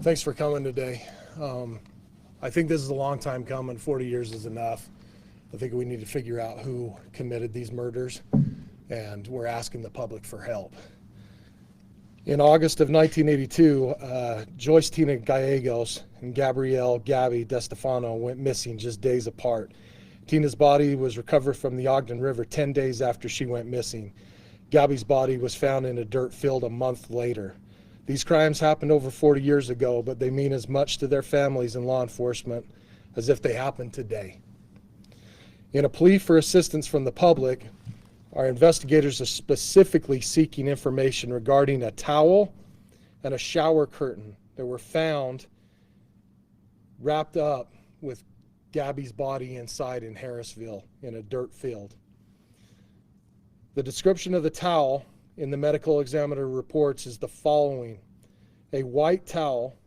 Thanks for coming today. I think this is a long time coming. 40 years is enough. I think we need to figure out who committed these murders, and we're asking the public for help. In August of 1982, Joyce Tina Gallegos and Gabrielle Gabby DeStefano went missing just days apart. Tina's body was recovered from the Ogden River 10 days after she went missing. Gabby's body was found in a dirt field a month later. These crimes happened over 40 years ago, but they mean as much to their families and law enforcement as if they happened today. In a plea for assistance from the public, our investigators are specifically seeking information regarding a towel and a shower curtain that were found wrapped up with Gabby's body inside in Harrisville in a dirt field. The description of the towel in the medical examiner reports is the following: a white towel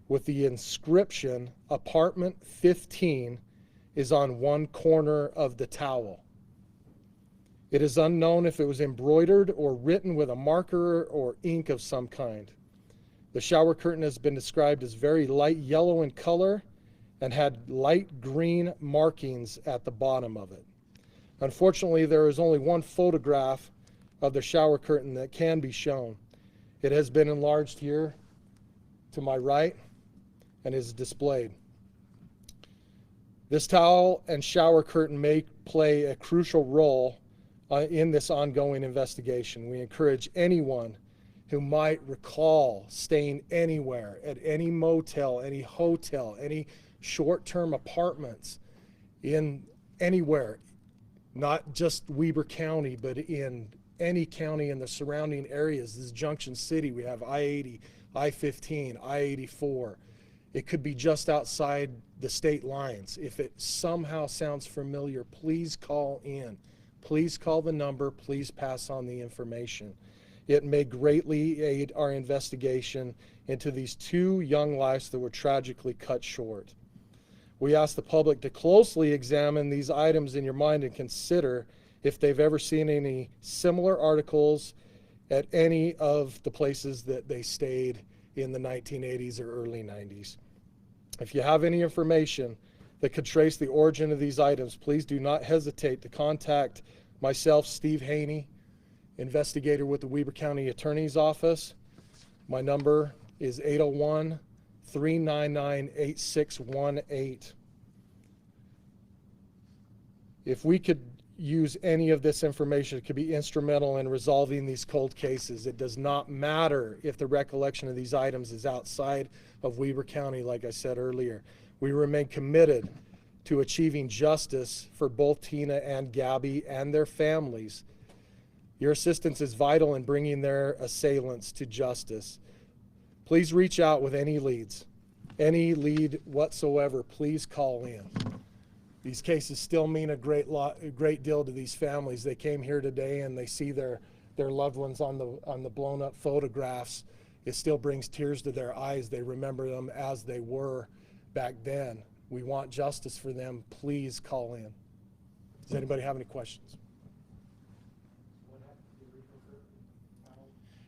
with the inscription apartment 15 is on one corner of the towel. It is unknown if it was embroidered or written with a marker or ink of some kind. The shower curtain has been described as very light yellow in color and had light green markings at the bottom of it. Unfortunately, there is only one photograph of the shower curtain that can be shown. It has been enlarged here to my right and is displayed. This towel and shower curtain may play a crucial role in this ongoing investigation. We encourage anyone who might recall staying anywhere, at any motel, any hotel, any short-term apartments, in anywhere, not just Weber County, but in any county in the surrounding areas. This is Junction City. We have I-80, I-15, I-84. It could be just outside the state lines. If it somehow sounds familiar, please call in. Please call the number. Please pass on the information. It may greatly aid our investigation into these two young lives that were tragically cut short. We ask the public to closely examine these items in your mind and consider if they've ever seen any similar articles at any of the places that they stayed in the 1980s or early 90s. If you have any information that could trace the origin of these items, please do not hesitate to contact myself, Steve Haney, investigator with the Weber County Attorney's Office. My number is 801-399-8618. If we could use any of this information, it could be instrumental in resolving these cold cases. It does not matter if the recollection of these items is outside of Weber County, like I said earlier. We remain committed to achieving justice for both Tina and Gabby and their families. Your assistance is vital in bringing their assailants to justice. Please reach out with any leads. Any lead whatsoever, please call in. These cases still mean a great deal to these families. They came here today and they see their loved ones on the blown up photographs. It still brings tears to their eyes. They remember them as they were back then. We want justice for them. Please call in. Does anybody have any questions?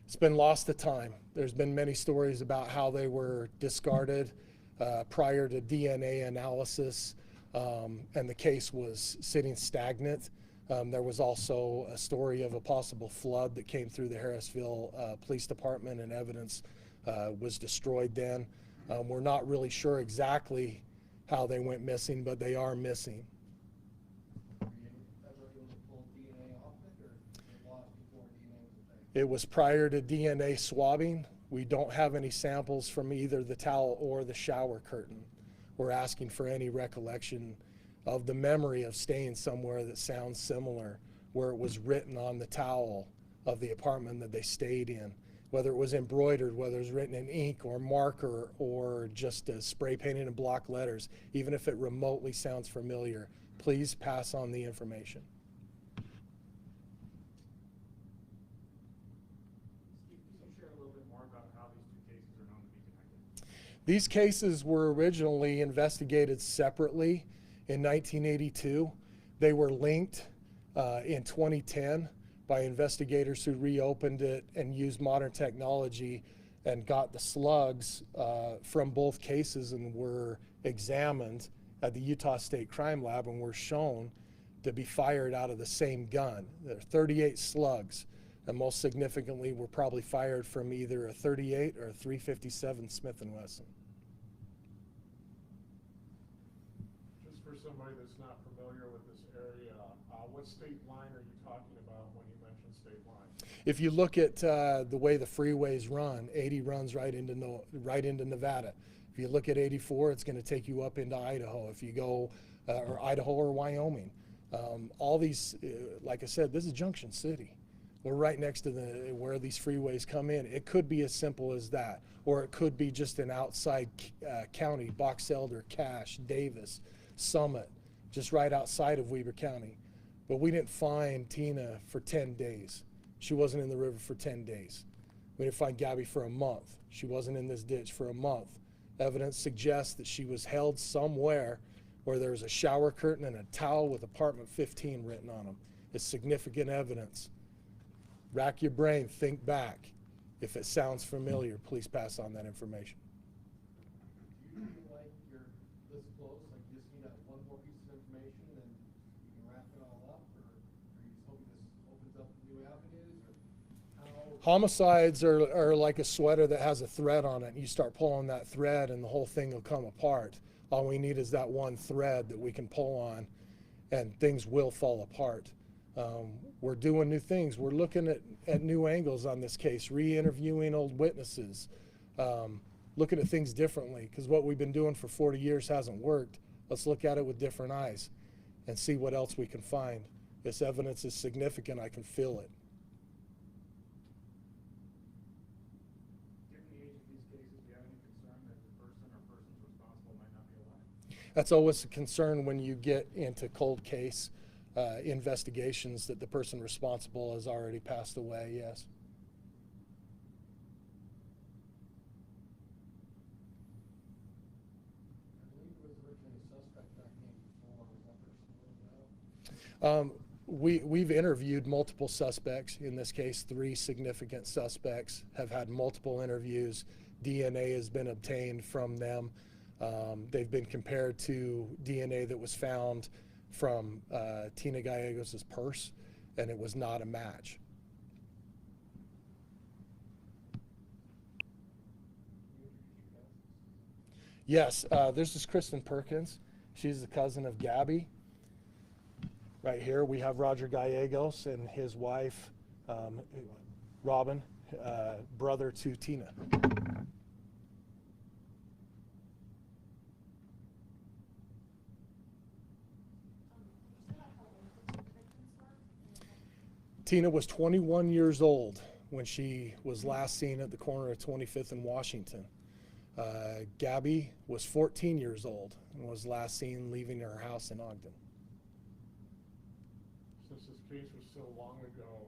It's been lost to time. There's been many stories about how they were discarded prior to DNA analysis, and the case was sitting stagnant. There was also a story of a possible flood that came through the Harrisville Police Department, and evidence was destroyed then. We're not really sure exactly how they went missing, but they are missing. It was prior to DNA swabbing. We don't have any samples from either the towel or the shower curtain. We're asking for any recollection of the memory of staying somewhere that sounds similar, where it was written on the towel of the apartment that they stayed in, whether it was embroidered, whether it was written in ink or marker or just spray painted in block letters. Even if it remotely sounds familiar, please pass on the information. These cases were originally investigated separately in 1982. They were linked in 2010 by investigators who reopened it and used modern technology and got the slugs from both cases and were examined at the Utah State Crime Lab and were shown to be fired out of the same gun. There are 38 slugs, and most significantly were probably fired from either a 38 or a 357 Smith & Wesson. Just for somebody that's not familiar with this area, what state line are you talking about when you mention state line? If you look at the way the freeways run, 80 runs right into Nevada. If you look at 84, it's going to take you up into Idaho. If you go, or Idaho or Wyoming, all these, like I said, this is Junction City. We're right next to where these freeways come in. It could be as simple as that, or it could be just an outside county, Box Elder, Cache, Davis, Summit, just right outside of Weber County. But we didn't find Tina for 10 days. She wasn't in the river for 10 days. We didn't find Gabby for a month. She wasn't in this ditch for a month. Evidence suggests that she was held somewhere where there's a shower curtain and a towel with apartment 15 written on them. It's significant evidence. Rack your brain, think back. If it sounds familiar, please pass on that information. Do you feel like you're this close, like you just need that one more piece of information and you can wrap it all up, or are you just hoping this opens up new avenues, or how? Homicides are like a sweater that has a thread on it. You start pulling that thread and the whole thing will come apart. All we need is that one thread that we can pull on, and things will fall apart. We're doing new things. We're looking at new angles on this case, re-interviewing old witnesses, looking at things differently, because what we've been doing for 40 years hasn't worked. Let's look at it with different eyes and see what else we can find. This evidence is significant. I can feel it. Given the age of these cases, do you have any concern that the person or persons responsible might not be alive? That's always a concern when you get into cold case investigations, that the person responsible has already passed away, yes. I believe there was originally a suspect back named before. Was that person lived out? We've interviewed multiple suspects. In this case, 3 significant suspects have had multiple interviews. DNA has been obtained from them. They've been compared to DNA that was found from Tina Gallegos' purse, and it was not a match. Yes, this is Kristen Perkins. She's the cousin of Gabby. Right here we have Roger Gallegos and his wife, Robin, brother to Tina. Tina was 21 years old when she was last seen at the corner of 25th and Washington. Gabby was 14 years old and was last seen leaving her house in Ogden. Since this case was so long ago,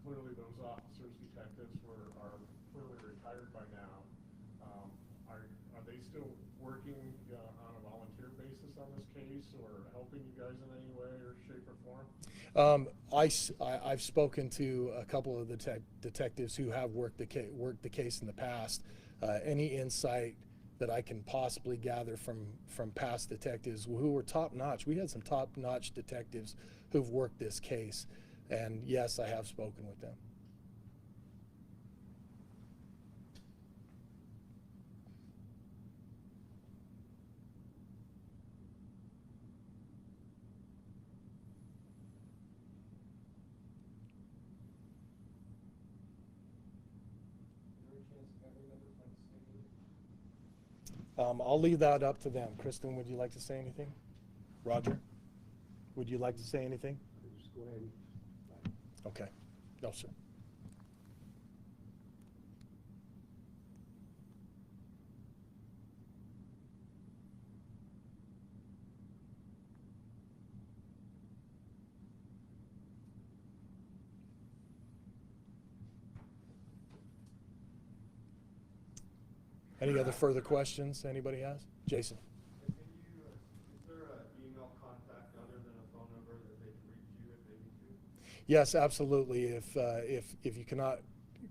clearly those officers, detectives are clearly retired by now. Are they still working on a volunteer basis on this case, or helping you guys in any way or shape or form? I've spoken to a couple of the detectives who have worked the case in the past. Any insight that I can possibly gather from past detectives who were top-notch. We had some top-notch detectives who've worked this case, and yes, I have spoken with them. I'll leave that up to them. Kristen, would you like to say anything? Roger, would you like to say anything? Just go ahead. Okay. No, sir. Any other further questions anybody has? Jason. Is there an email contact other than a phone number that they can reach you if they need to? Yes, absolutely. If you cannot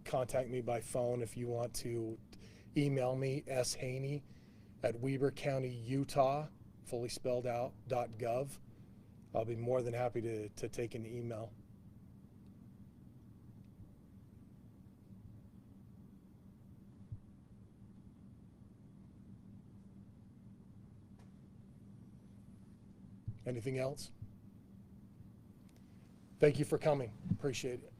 contact me by phone. If you want to email me, shaney@webercountyutah, fully spelled out, .gov. I'll be more than happy to take an email. Anything else? Thank you for coming. Appreciate it.